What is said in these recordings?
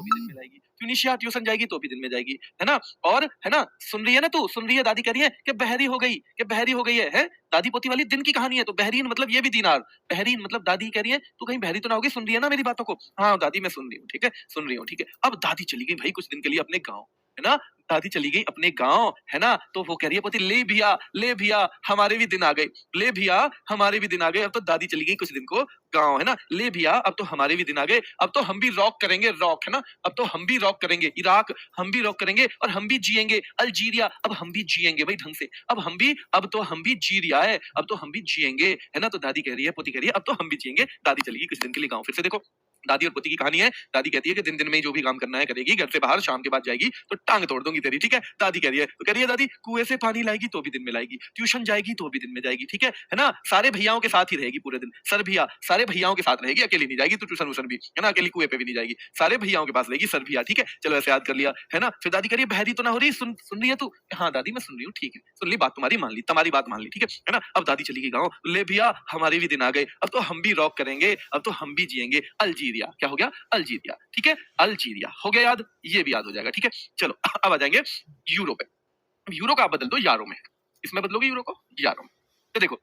भी दिन में जाएगी, ट्यूनिशिया ट्यूशन जाएगी तो भी दिन में जाएगी, है ना। और है ना, सुन रही है ना तू, सुन रही है, दादी कह रही है कि बहरी हो गई, कि बहरी हो गई है? दादी पोती वाली दिन की कहानी है, तो बहरीन मतलब ये भी दीनार, बहरीन मतलब दादी कह रही है तू कहीं बहरी तो ना होगी, सुन रही है ना मेरी बातों को? हाँ दादी मैं सुन रही हूँ, ठीक है, सुन रही हूँ, ठीक है। अब दादी चली गई भाई कुछ दिन के लिए अपने गाँव, है ना, दादी चली गई अपने गांव, है ना, तो वो कह रही है पोती ले भैया हमारे भी दिन आ गए, ले भैया हमारे भी दिन आ गए। अब तो दादी चली गई कुछ दिन को गांव, है ना, ले भैया अब तो हमारे भी दिन आ गए, अब तो हम भी रॉक करेंगे, रॉक, है ना, अब तो हम भी रॉक करेंगे इराक, हम भी रॉक करेंगे और हम भी जिएंगे अल्जीरिया, अब हम भी जिएंगे भाई ढंग से, अब तो हम भी जी रिया है, अब तो हम भी जिएंगे, है ना। तो दादी कह रही है, पोती कह रही है अब तो हम भी जिएंगे। दादी चली गई कुछ दिन के लिए गाँव। फिर से देखो दादी और पोती की कहानी है। दादी कहती है कि दिन दिन में ही जो भी काम करना है करेगी, घर से बाहर, शाम के बाद जाएगी तो टांग तोड़ दूंगी तेरी, ठीक है। दादी कह रही है, तो कह रही है दादी कुएं से पानी लाएगी तो भी दिन में लाएगी, ट्यूशन जाएगी तो भी दिन में जाएगी, ठीक है ना, सारे भैयाओं के साथ ही रहेगी पूरे दिन, सर भैया सारे भैयाओं के साथ रहेगी, अकेली नहीं जाएगी तो ट्यूशन वूशन भी, है ना, अकेली कुएं पे भी नहीं जाएगी, सारे भैयाओं के पास रहेगी, सर भैया, ठीक है। चलो ऐसे याद कर लिया, है ना। फिर दादी कह रही है बहरी तो ना हो रही, सुन रही है तू? हाँ दादी मैं सुन रही हूँ, ठीक है, सुन ली बात तुम्हारी, मान ली, तुम्हारी बात मान ली, ठीक है ना। अब दादी चली गई गाँव, ले भैया हमारे भी दिन आ गए, अब तो हम भी रॉक करेंगे, अब तो हम भी जिएंगे अल्जीरिया। क्या हो गया? अल्जीरिया, ठीक है, अल्जीरिया हो गया याद, ये भी याद हो जाएगा, ठीक है। चलो अब आ जाएंगे यूरो पे। यूरो का आप बदल दो यारों में, इसमें बदलोगे यूरो को यारों में। तो देखो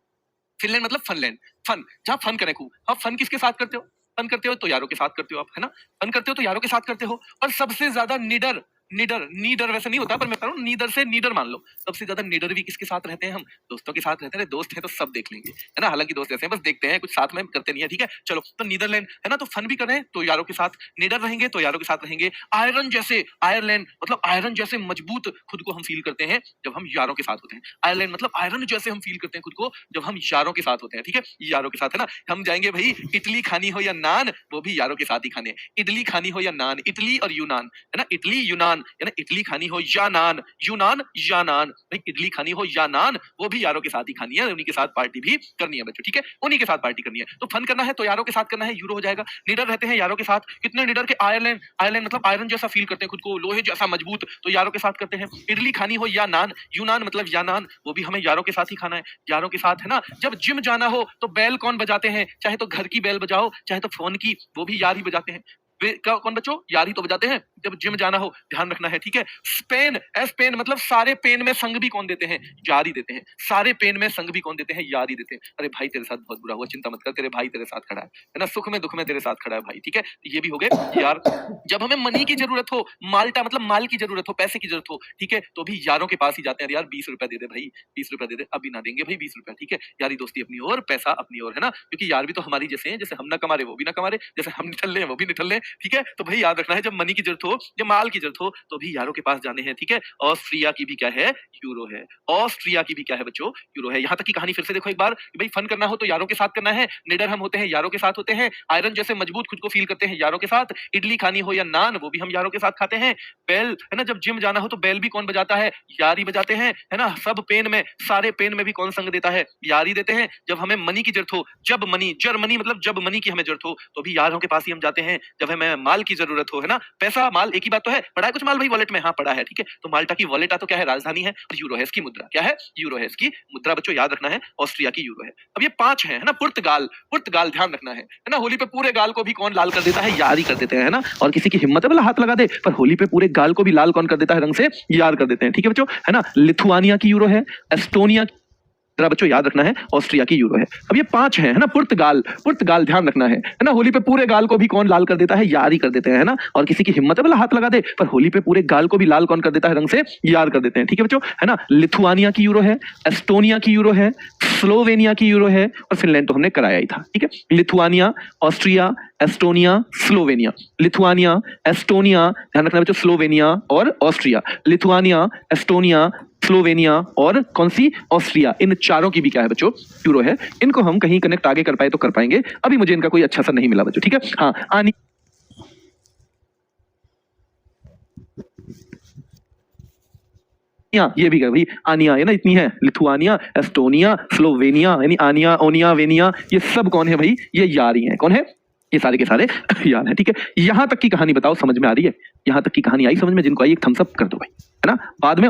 फिनलैंड मतलब फनलैंड, फन जहां फन करें खूब। अब फन किसके साथ करते हो? फन करते हो तो यारों के साथ करते हो आप, है ना, फन करते हो तो यारों के साथ करते हो। और सबसे ज्यादा निडर, नीडर वैसे नहीं होता पर मैं कह रहा हूँ नीडर से नीडर मान लो, सबसे ज्यादा निडर भी किसके साथ रहते हैं हम? दोस्तों के साथ रहते हैं। दोस्त हैं तो सब देख लेंगे, है ना, हालांकि दोस्त ऐसे हैं बस देखते हैं, कुछ साथ में करते नहीं है, ठीक है। चलो तो नीदरलैंड, है ना, तो फन भी कर रहे हैं तो यारों के साथ, निडर रहेंगे तो यारों के साथ रहेंगे। आयरन जैसे, आयरलैंड मतलब आयरन जैसे मजबूत खुद को हम फील करते हैं जब हम यारों के साथ होते हैं। आयरलैंड मतलब आयरन जैसे हम फील करते हैं खुद को जब हम यारों के साथ होते हैं, ठीक है, यारों के साथ, है ना। हम जाएंगे भाई इटली खानी हो या नान, वो भी यारों के साथ ही खाने। इडली खानी हो या नान, इटली और यूनान, है ना, इटली यूनान, है ना, इटली खानी हो या नान, यूनान या नान, भाई इडली खानी हो या नान वो भी यारों के साथ ही खानी है, उन्हीं के साथ पार्टी भी करनी है बच्चों, ठीक है, उन्हीं के साथ पार्टी करनी है। तो फन करना है तो यारों के साथ करना है, यूरो हो जाएगा। निडर रहते हैं यारों के साथ, कितने निडर के आयरलैंड, आयरलैंड मतलब आयरन जैसा फील करते हैं खुद को, लोहे जैसा मजबूत, तो यारों के साथ करते हैं। इडली खानी हो या नान, यूनान मतलब या नान, वो भी हमें यारों के साथ ही खाना है, यारों के साथ, है ना। जब जिम जाना हो तो बैल कौन बजाते हैं? चाहे तो घर की बैल बजाओ चाहे तो फोन की, वो भी यार ही बजाते हैं। कौन बच्चों? यार ही तो बजाते हैं जब जिम जाना हो, ध्यान रखना है, ठीक है। स्पेन, स्पेन मतलब सारे पेन में संग भी कौन देते हैं? यार ही देते हैं। सारे पेन में संग भी कौन देते हैं? यार ही देते हैं। अरे भाई तेरे साथ बहुत बुरा हुआ, चिंता मत कर, तेरे भाई तेरे साथ खड़ा है ना, सुख में दुख में तेरे साथ खड़ा है भाई, ठीक है। ये भी हो गए यार। जब हमें मनी की जरूरत हो, माल्टा मतलब माल की जरूरत हो, पैसे की जरूरत हो, ठीक है, तो भी यारों के पास ही जाते हैं। यार 20 रुपए दे दे भाई, 20 रुपए दे दे, अभी ना देंगे भाई 20 रुपए, ठीक है। यारी दोस्ती अपनी ओर, पैसा अपनी ओर, है ना, क्योंकि यार भी तो हमारी जैसे हैं, जैसे हम ना कमा रहे वो भी ना कमा रहे, जैसे हम निठल ले वो भी निठल ले, ठीक है। तो भाई याद रखना है जब मनी की जरूरत हो, जब माल की जरूरत हो तो भी यारों के पास जाने हैं, ठीक है। ऑस्ट्रिया की भी क्या है? यूरो है। ऑस्ट्रिया की भी क्या है बच्चों? यूरो है। यहाँ तक की कहानी फिर से देखो एक बार, भाई फन करना हो तो यारों के साथ करना है, निडर हम होते हैं यारों के साथ होते हैं, आयरन जैसे मजबूत खुद को फील करते हैं यारों के साथ, इडली खानी हो या नान वो भी हम यारों के साथ खाते हैं। बेल, है ना, जब जिम जाना हो तो बेल भी कौन बजाता है? यार ही बजाते हैं, है ना। सब पेन में, सारे पेन में भी कौन संग देता है? यार ही देते हैं। जब हमें मनी की जरूरत हो, जब मनी, जर्मनी मतलब जब मनी की हमें जरूरत हो तो भी यारों के पास ही हम जाते हैं। जब हमें माल की जरूरत हो, है ना, पैसा माल एक ही बात तो है, पड़ा है कुछ माल भाई वॉलेट में, हाँ पड़ा है, ठीक है। तो माल्टा की वॉलेटा तो क्या है? राजधानी है। और यूरो है इसकी मुद्रा, क्या है? यूरो है इसकी मुद्रा बच्चों, याद रखना है। ऑस्ट्रिया की यूरो है। अब ये 5 है ना। पुर्तगाल, पुर्तगाल ध्यान रखना है ना। होली पे पूरे गाल को भी कौन लाल कर देता है? यार ही कर देते हैं, है ना। और किसी की हिम्मत है भला हाथ लगा दे, पर होली पे पूरे गाल को भी लाल कौन कर देता है? रंग से यार कर देते हैं, ठीक है बच्चों, है ना। लिथुआनिया की यूरो है। एस्टोनिया जरा बच्चों याद रखना है, ऑस्ट्रिया की यूरो है। अब ये 5 है ना। पुर्तगाल, पुर्तगाल ध्यान रखना है ना। होली पे पूरे गाल को भी कौन लाल कर देता है? यार ही कर देते हैं, है ना। और किसी की हिम्मत है भला हाथ लगा दे, पर होली पे पूरे गाल को भी लाल कौन कर देता है? रंग से यार कर देते हैं, ठीक है बच्चों, है ना। लिथुआनिया की यूरो है, एस्टोनिया की यूरो है, स्लोवेनिया की यूरो है, और फिनलैंड तो हमने कराया ही था, ठीक है। Lithuania, Austria, Estonia, Slovenia. Lithuania, Estonia, ध्यान रखना बच्चों, स्लोवेनिया और ऑस्ट्रिया। लिथुआनिया, एस्टोनिया, स्लोवेनिया और कौन सी? ऑस्ट्रिया। इन चारों की भी क्या है बच्चों? यूरो है। इनको हम कहीं कनेक्ट आगे कर पाए तो कर पाएंगे, अभी मुझे इनका कोई अच्छा सा नहीं मिला बच्चों, ठीक है। हाँ आनी ये भी भाई आनिया है ना, इतनी है। लिथुआनिया, एस्टोनिया, स्लोवेनिया, यानी आनिया, ओनिया, वेनिया, ये सब कौन है भाई? ये यार ही है। कौन है? ये सारे के सारे यार है, ठीक है। यहां तक की कहानी बताओ समझ में आ रही है? यहां तक की कहानी आई समझ में? जिनको आई एक थम्स अप कर दो भाई, है ना। बाद में